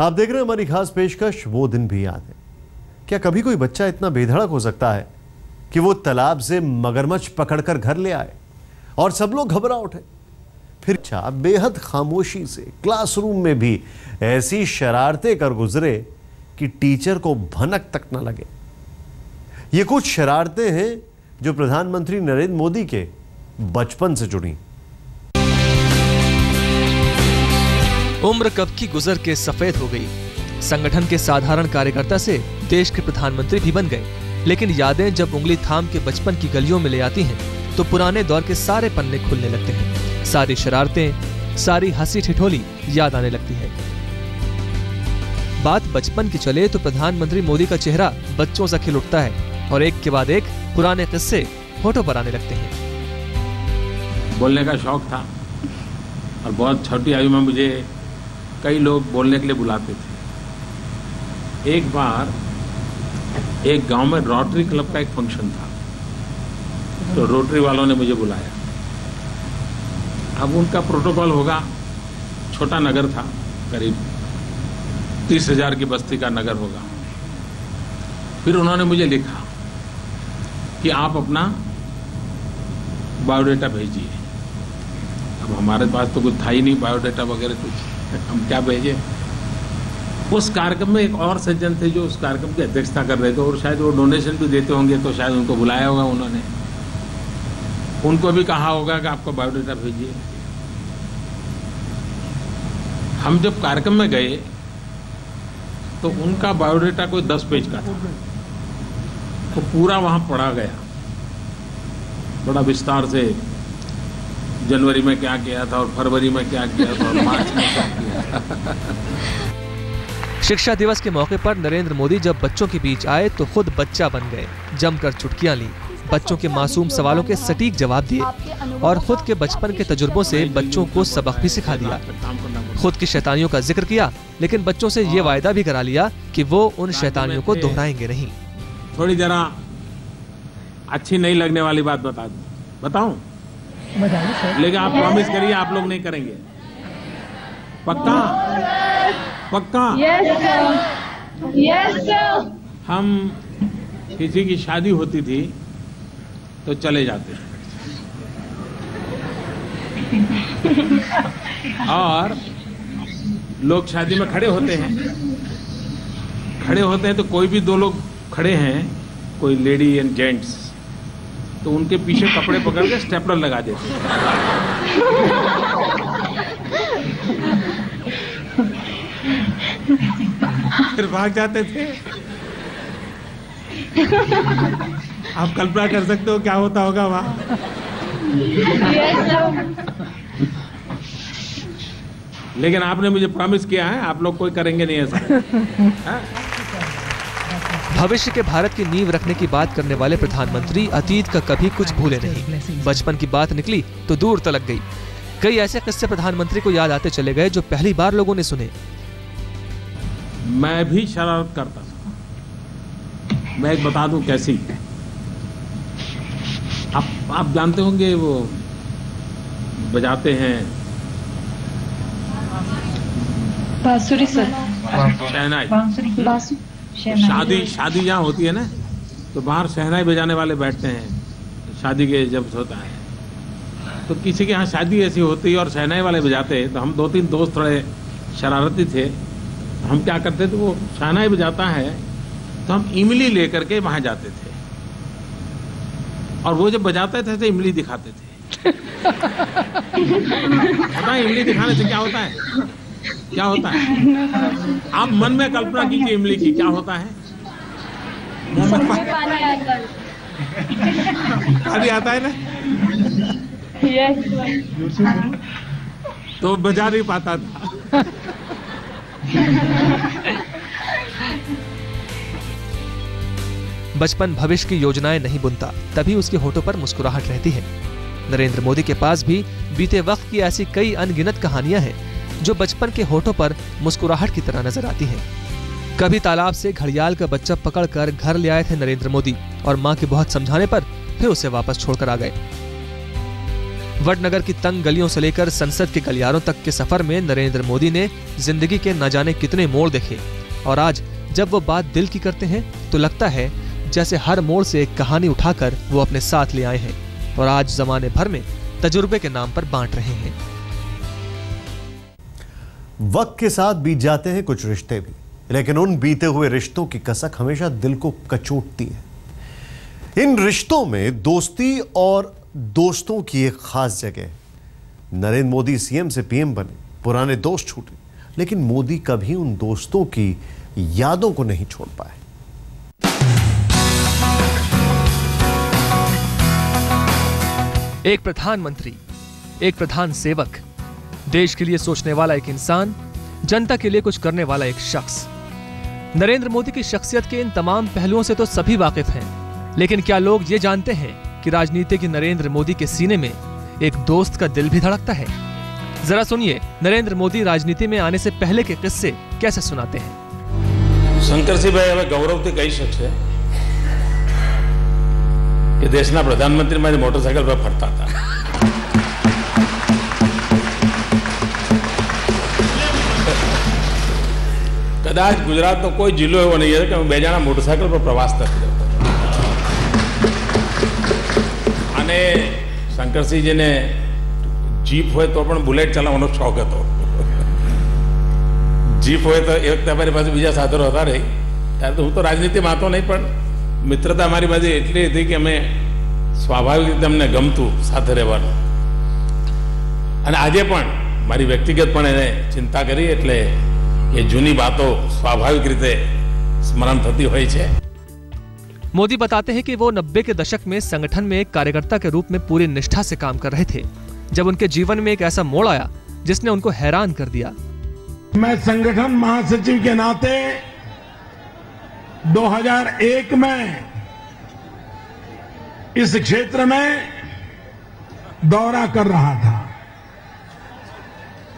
आप देख रहे हैं हमारी खास पेशकश वो दिन भी याद है। क्या कभी कोई बच्चा इतना बेधड़क हो सकता है कि वो तालाब से मगरमच्छ पकड़कर घर ले आए और सब लोग घबरा उठे? फिर बेहद खामोशी से क्लासरूम में भी ऐसी शरारतें कर गुजरे कि टीचर को भनक तक न लगे। ये कुछ शरारतें हैं जो प्रधानमंत्री नरेंद्र मोदी के बचपन से जुड़ी। उम्र कब की गुजर के सफेद हो गई। संगठन के साधारण कार्यकर्ता से देश के प्रधानमंत्री भी बन गए, लेकिन यादें जब उंगली थाम के बचपन की गलियों में ले आती हैं तो पुराने दौर के सारे पन्ने खुलने लगते हैं। सारी शरारतें, सारी हंसी ठिठोली याद आने लगती है। बात बचपन की चले तो प्रधानमंत्री मोदी का चेहरा बच्चों सा खिल उठता है और एक के बाद एक पुराने किस्से होठों पर आने लगते हैं। बोलने का शौक था और बहुत छोटी आयु में मुझे कई लोग बोलने के लिए बुलाते थे। एक बार एक गांव में रोटरी क्लब का एक फंक्शन था, तो रोटरी वालों ने मुझे बुलाया। अब उनका प्रोटोकॉल होगा, छोटा नगर था, करीब 30,000 की बस्ती का नगर होगा। फिर उन्होंने मुझे लिखा कि आप अपना बायोडाटा भेजिए। अब हमारे पास तो कुछ था ही नहीं बायोडाटा वगैरह कुछ, हम क्या भेजे। उस कार्यक्रम में एक और सज्जन थे जो उस कार्यक्रम की अध्यक्षता कर रहे थे और शायद वो डोनेशन भी देते होंगे, तो शायद उनको बुलाया होगा उन्होंने। उनको भी कहा होगा कि आपका बायोडाटा भेजिए। हम जब कार्यक्रम में गए तो उनका बायोडाटा कोई 10 पेज का था, तो पूरा वहां पढ़ा गया बड़ा विस्तार से। जनवरी में क्या किया था और फरवरी में क्या किया था और मार्च में क्या किया था। शिक्षा दिवस के मौके पर नरेंद्र मोदी जब बच्चों के बीच आए तो खुद बच्चा बन गए, जमकर चुटकियां ली, बच्चों के मासूम सवालों के सटीक जवाब दिए और खुद के बचपन के तजुर्बों से बच्चों को सबक भी सिखा दिया। खुद की शैतानियों का जिक्र किया, लेकिन बच्चों से ये वायदा भी करा लिया कि वो उन शैतानियों को दोहराएंगे नहीं। थोड़ी जरा अच्छी नहीं लगने वाली बात बताऊं, लेकिन आप प्रॉमिस करिए आप लोग नहीं करेंगे। पक्का? पक्का? Yes sir. हम किसी की शादी होती थी तो चले जाते और लोग शादी में खड़े होते हैं तो कोई भी दो लोग खड़े हैं, कोई लेडी एंड जेंट्स, तो उनके पीछे कपड़े पकड़ के स्टेपलर लगा देते हैं। फिर भाग जाते थे। आप कल्पना कर सकते हो क्या होता होगा वहां। लेकिन आपने मुझे प्रॉमिस किया है आप लोग कोई करेंगे नहीं ऐसा। भविष्य के भारत की नींव रखने की बात करने वाले प्रधानमंत्री अतीत का कभी कुछ भूले नहीं। बचपन की बात निकली तो दूर तलक गई। कई ऐसे किस्से प्रधानमंत्री को याद आते चले गए जो पहली बार लोगों ने सुने। मैं भी शरारत करता था। मैं एक बता दूं कैसी। आप जानते होंगे वो बजाते हैं बांसुरी सर। शहनाई। शादी जहाँ होती है ना तो बाहर शहनाई बजाने वाले बैठते हैं शादी के जब होता है। तो किसी के यहाँ शादी ऐसी होती और शहनाई वाले बजाते हैं, तो हम 2-3 दोस्त थोड़े शरारती थे। हम क्या करते थे, वो शहनाई बजाता है तो हम इमली लेकर के वहाँ जाते थे और वो जब बजाते थे तो इमली दिखाते थे। पता है इमली दिखाने से क्या होता है? क्या होता है? आप मन में कल्पना कीजिए इमली की क्या होता है। मुंह में पानी आता है ना, तो बजा नहीं पाता था। बचपन भविष्य की योजनाएं नहीं बुनता, तभी उसके होठों पर मुस्कुराहट रहती है। नरेंद्र मोदी के पास भी बीते वक्त की ऐसी कई अनगिनत कहानियां हैं जो बचपन के होठों पर मुस्कुराहट की तरह नजर आती हैं। कभी तालाब से घड़ियाल का बच्चा पकड़कर घर ले आए थे नरेंद्र मोदी और मां के बहुत समझाने पर फिर उसे वापस छोड़कर आ गए। वडनगर की तंग गलियों से लेकर संसद के गलियारों तक के सफर में नरेंद्र मोदी ने जिंदगी के न जाने कितने मोड़ देखे और आज जब वो बात दिल की करते हैं तो लगता है जैसे हर मोड़ से एक कहानी उठाकर वो अपने साथ ले आए हैं और आज जमाने भर में तजुर्बे के नाम पर बांट रहे हैं। वक्त के साथ बीत जाते हैं कुछ रिश्ते भी, लेकिन उन बीते हुए रिश्तों की कसक हमेशा दिल को कचोटती है। इन रिश्तों में दोस्ती और दोस्तों की एक खास जगह है। नरेंद्र मोदी सीएम से पीएम बने, पुराने दोस्त छूटे, लेकिन मोदी कभी उन दोस्तों की यादों को नहीं छोड़ पाए। एक प्रधानमंत्री, एक प्रधान सेवक, देश के लिए सोचने वाला एक इंसान, जनता के लिए कुछ करने वाला एक शख्स। नरेंद्र मोदी की शख्सियत के इन तमाम पहलुओं से तो सभी वाकिफ हैं, लेकिन क्या लोग ये जानते हैं कि राजनीति के नरेंद्र मोदी के सीने में एक दोस्त का दिल भी धड़कता है? जरा सुनिए नरेंद्र मोदी राजनीति में आने से पहले के किस्से कैसे सुनाते हैं। शंकर सिंह भाई हमें गौरवથી કહી શકશે કે દેશના પ્રધાનમંત્રી મારી મોટરસાઇકલ પર ફરતા હતા। કદાચ ગુજરાતનો કોઈ જિલ્લો એવો નહીં હોય કે હું બે જણા મોટરસાઇકલ પર પ્રવાસ કરતો હતો। અને શંકરસિંહજીને જીપ હોય તો પણ બુલેટ ચલાવવાનો શોખ હતો। જીપ હોય તો એક તમારી પાસે બીજા સાધનો હતા નહીં, ત્યારે તો હું તો રાજનીતિમાં હતો નહીં, પણ મિત્રતા મારી પાસે એટલી હતી કે અમે સ્વાભાવિક રીતે અમને ગમતું સાથે રહેવાનું। અને આજે પણ મારી વ્યક્તિગત પણ એને ચિંતા કરી એટલે ये जूनी बातों स्वाभाविक रीते स्मरण थती हुई है। मोदी बताते हैं कि वो 90 के दशक में संगठन में एक कार्यकर्ता के रूप में पूरी निष्ठा से काम कर रहे थे, जब उनके जीवन में एक ऐसा मोड़ आया जिसने उनको हैरान कर दिया। मैं संगठन महासचिव के नाते 2001 में इस क्षेत्र में दौरा कर रहा था।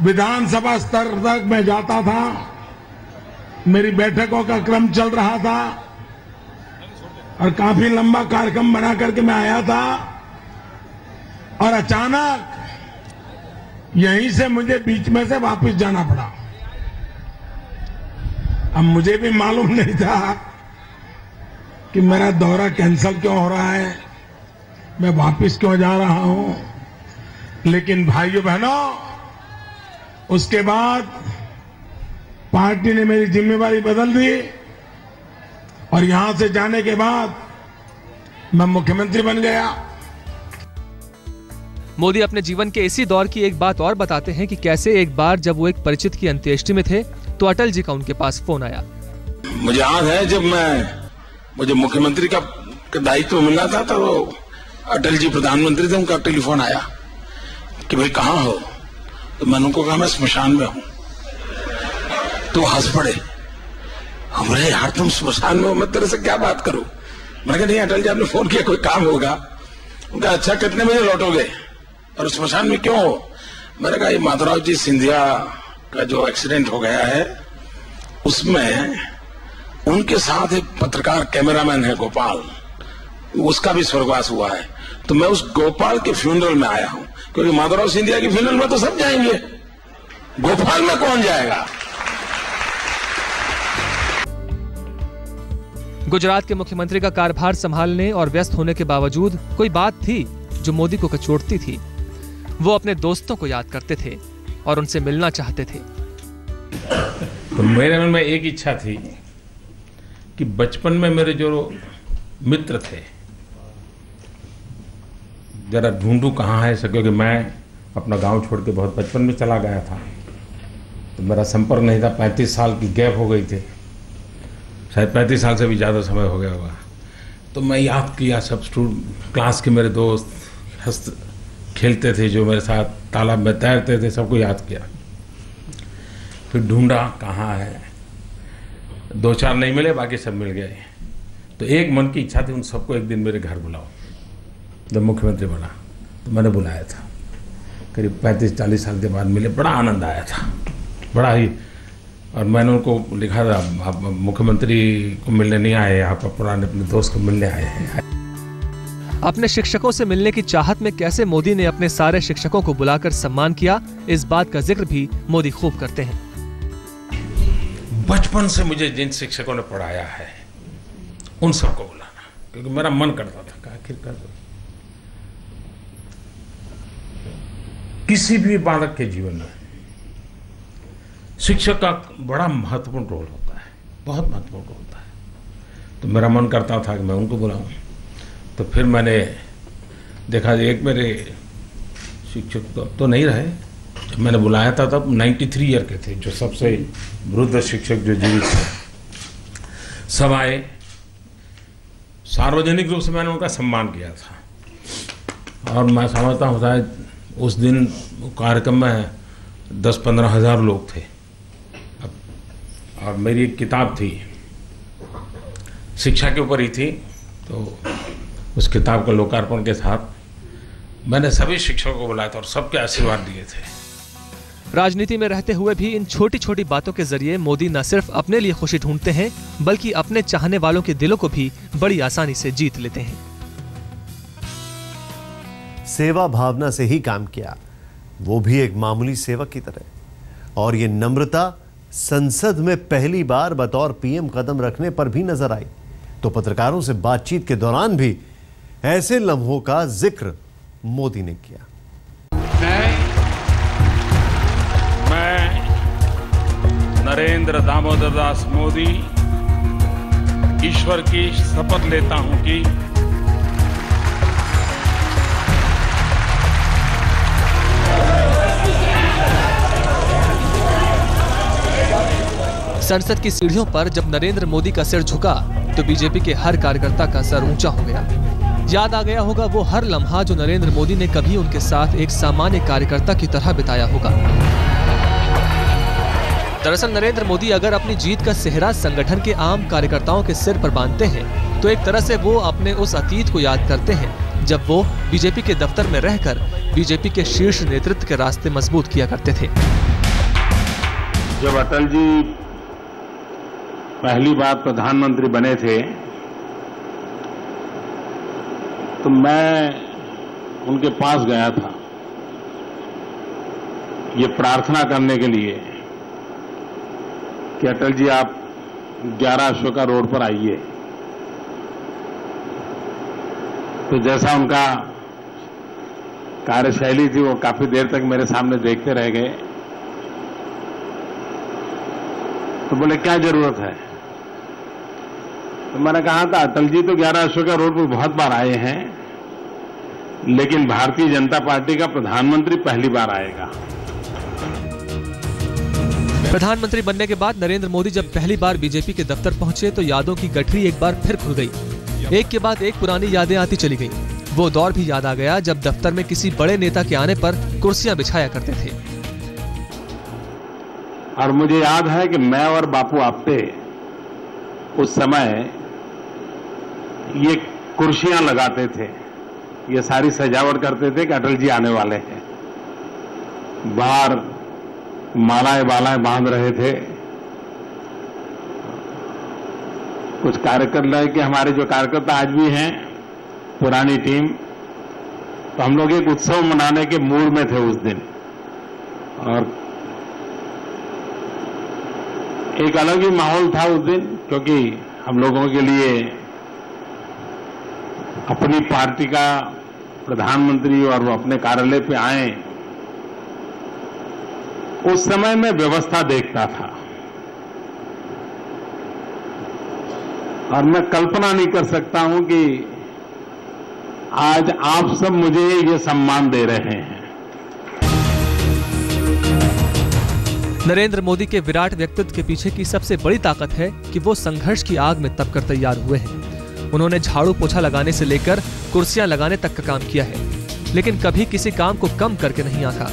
विधानसभा स्तर तक मैं जाता था, मेरी बैठकों का क्रम चल रहा था और काफी लंबा कार्यक्रम बना करके मैं आया था और अचानक यहीं से मुझे बीच में से वापस जाना पड़ा। अब मुझे भी मालूम नहीं था कि मेरा दौरा कैंसिल क्यों हो रहा है, मैं वापस क्यों जा रहा हूं। लेकिन भाइयों बहनों, उसके बाद पार्टी ने मेरी जिम्मेवारी बदल दी और यहां से जाने के बाद मैं मुख्यमंत्री बन गया। मोदी अपने जीवन के इसी दौर की एक बात और बताते हैं कि कैसे एक बार जब वो एक परिचित की अंत्येष्टि में थे तो अटल जी का उनके पास फोन आया। मुझे याद है जब मुझे मुख्यमंत्री का दायित्व मिला था तो अटल जी प्रधानमंत्री थे, उनका टेलीफोन आया कि भाई कहाँ हो, तो मैंने उनको कहा मैं स्मशान में हूं। तो हंस पड़े, अरे यार तुम स्मशान में हो, मैं तेरे से क्या बात करूं। मैंने कहा नहीं अटल जी आपने फोन किया, कोई काम होगा। उनका अच्छा कितने बजे लौटोगे और स्मशान में क्यों हो। मैंने कहा ये माधवराव जी सिंधिया का जो एक्सीडेंट हो गया है उसमें उनके साथ एक पत्रकार कैमरामैन है गोपाल, उसका भी स्वर्गवास हुआ है, तो मैं उस गोपाल के फ्यूनरल में आया हूं। क्योंकि माधवराव सिंधिया की फ्यूनरल में तो सब जाएंगे, गोपाल में कौन जाएगा। गुजरात के मुख्यमंत्री का कार्यभार संभालने और व्यस्त होने के बावजूद कोई बात थी जो मोदी को कचोटती थी। वो अपने दोस्तों को याद करते थे और उनसे मिलना चाहते थे। तो मेरे मन में एक इच्छा थी कि बचपन में मेरे जो मित्र थे जरा ढूंढूं कहाँ है, क्योंकि मैं अपना गांव छोड़ के बहुत बचपन में चला गया था, तो मेरा संपर्क नहीं था। 35 साल की गैप हो गई थी, शायद 35 साल से भी ज़्यादा समय हो गया होगा। तो मैं याद किया सब क्लास के मेरे दोस्त खेलते थे, जो मेरे साथ तालाब में तैरते थे, सबको याद किया। फिर ढूंढा कहाँ है, 2-4 नहीं मिले, बाकी सब मिल गए। तो एक मन की इच्छा थी उन सबको एक दिन मेरे घर बुलाओ। जब मुख्यमंत्री बना तो मैंने बुलाया था, करीब 35-40 साल के बाद मिले, बड़ा आनंद आया था, बड़ा ही। और मैंने उनको लिखा था आप मुख्यमंत्री को मिलने नहीं आए, आप पुराने अपने दोस्त को मिलने आए हैं। अपने शिक्षकों से मिलने की चाहत में कैसे मोदी ने अपने सारे शिक्षकों को बुलाकर सम्मान किया, इस बात का जिक्र भी मोदी खूब करते हैं। बचपन से मुझे जिन शिक्षकों ने पढ़ाया है उन सबको बुलाना, क्योंकि मेरा मन करता था कि आखिरकार किसी भी बालक के जीवन में शिक्षक का बड़ा महत्वपूर्ण रोल होता है, बहुत महत्वपूर्ण रोल होता है। तो मेरा मन करता था कि मैं उनको बुलाऊं। तो फिर मैंने देखा एक मेरे शिक्षक तो नहीं रहे, जब मैंने बुलाया था तब 93 ईयर के थे, जो सबसे वृद्ध शिक्षक जो जीवित थे। सब आए, सार्वजनिक रूप से मैंने उनका सम्मान किया था। और मैं समझता हूँ शायद उस दिन कार्यक्रम में 10-15 हज़ार लोग थे। और मेरी एक किताब थी, शिक्षा के ऊपर ही थी, तो उस किताब के लोकार्पण के साथ मैंने सभी शिक्षकों को बुलाया था और सबके आशीर्वाद दिए थे। राजनीति में रहते हुए भी इन छोटी छोटी बातों के जरिए मोदी न सिर्फ अपने लिए खुशी ढूंढते हैं, बल्कि अपने चाहने वालों के दिलों को भी बड़ी आसानी से जीत लेते हैं। सेवा भावना से ही काम किया, वो भी एक मामूली सेवक की तरह। और ये नम्रता संसद में पहली बार बतौर पीएम कदम रखने पर भी नजर आई। तो पत्रकारों से बातचीत के दौरान भी ऐसे लम्हों का जिक्र मोदी ने किया। मैं नरेंद्र दामोदर दास मोदी ईश्वर की शपथ लेता हूं कि संसद की सीढ़ियों पर जब नरेंद्र मोदी का सिर झुका तो बीजेपी के हर कार्यकर्ता का सर ऊंचा हो गया। याद आ गया होगा वो हर लम्हा जो नरेंद्र मोदी ने कभी उनके साथ एक सामान्य कार्यकर्ता की तरह बिताया होगा। दरअसल नरेंद्र मोदी अगर अपनी जीत का सेहरा संगठन के आम कार्यकर्ताओं के सिर पर बांधते हैं तो एक तरह से वो अपने उस अतीत को याद करते हैं जब वो बीजेपी के दफ्तर में रहकर बीजेपी के शीर्ष नेतृत्व के रास्ते मजबूत किया करते थे। जब अटल जी पहली बार प्रधानमंत्री बने थे तो मैं उनके पास गया था ये प्रार्थना करने के लिए कि अटल जी आप 11 अशोका रोड पर आइए। तो जैसा उनका कार्यशैली थी वो काफी देर तक मेरे सामने देखते रह गए। तो बोले क्या जरूरत है? तो मैंने कहा था अटल जी तो 11 अशोका रोड पर बहुत बार आए हैं, लेकिन भारतीय जनता पार्टी का प्रधानमंत्री पहली बार आएगा। प्रधानमंत्री बनने के बाद नरेंद्र मोदी जब पहली बार बीजेपी के दफ्तर पहुंचे तो यादों की गठरी एक बार फिर खुल गई। एक के बाद एक पुरानी यादें आती चली गईं। वो दौर भी याद आ गया जब दफ्तर में किसी बड़े नेता के आने पर कुर्सियां बिछाया करते थे। और मुझे याद है कि मैं और बापू आप्टे उस समय ये कुर्सियां लगाते थे, ये सारी सजावट करते थे कि अटल जी आने वाले हैं। बाहर मालाएं बालाएं बांध रहे थे। कुछ कार्यकर्ता के हमारे जो कार्यकर्ता आज भी हैं, पुरानी टीम, तो हम लोग एक उत्सव मनाने के मूड में थे उस दिन। और एक अलग ही माहौल था उस दिन, क्योंकि हम लोगों के लिए अपनी पार्टी का प्रधानमंत्री और वो अपने कार्यालय पे आए। उस समय मैं व्यवस्था देखता था और मैं कल्पना नहीं कर सकता हूं कि आज आप सब मुझे ये सम्मान दे रहे हैं। नरेंद्र मोदी के विराट व्यक्तित्व के पीछे की सबसे बड़ी ताकत है कि वो संघर्ष की आग में तपकर तैयार हुए हैं। उन्होंने झाड़ू पोछा लगाने से लेकर कुर्सियां लगाने तक का काम किया है, लेकिन कभी किसी काम को कम करके नहीं आंका।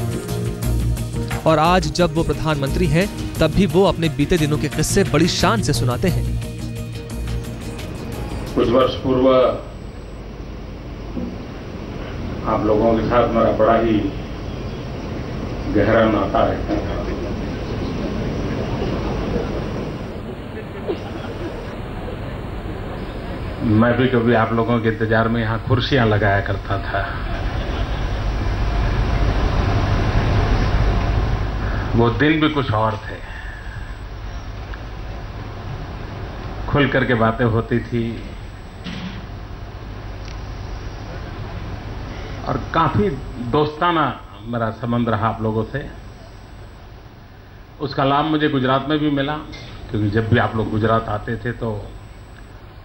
और आज जब वो प्रधानमंत्री हैं, तब भी वो अपने बीते दिनों के किस्से बड़ी शान से सुनाते हैं। कुछ वर्ष पूर्व आप लोगों के साथ मेरा बड़ा ही गहरा नाता है। मैं भी कभी आप लोगों के इंतजार में यहाँ कुर्सियां लगाया करता था। वो दिन भी कुछ और थे। खुल करके बातें होती थी और काफी दोस्ताना मेरा संबंध रहा आप लोगों से। उसका लाभ मुझे गुजरात में भी मिला, क्योंकि जब भी आप लोग गुजरात आते थे तो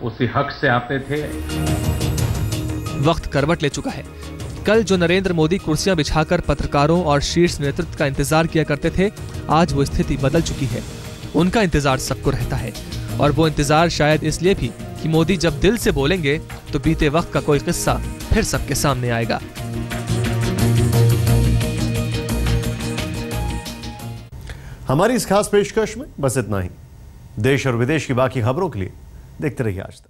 उसी हक से आते थे। वक्त करवट ले चुका है। कल जो नरेंद्र मोदी कुर्सियां बिछाकर पत्रकारों और शीर्ष नेतृत्व का इंतजार किया करते थे, आज वो स्थिति बदल चुकी है। उनका इंतजार सबको रहता है, और वो इंतजार शायद इसलिए भी कि मोदी जब दिल से बोलेंगे तो बीते वक्त का कोई किस्सा फिर सबके सामने आएगा। हमारी इस खास पेशकश में बस इतना ही। देश और विदेश की बाकी खबरों के लिए देखते रहिए आज तक।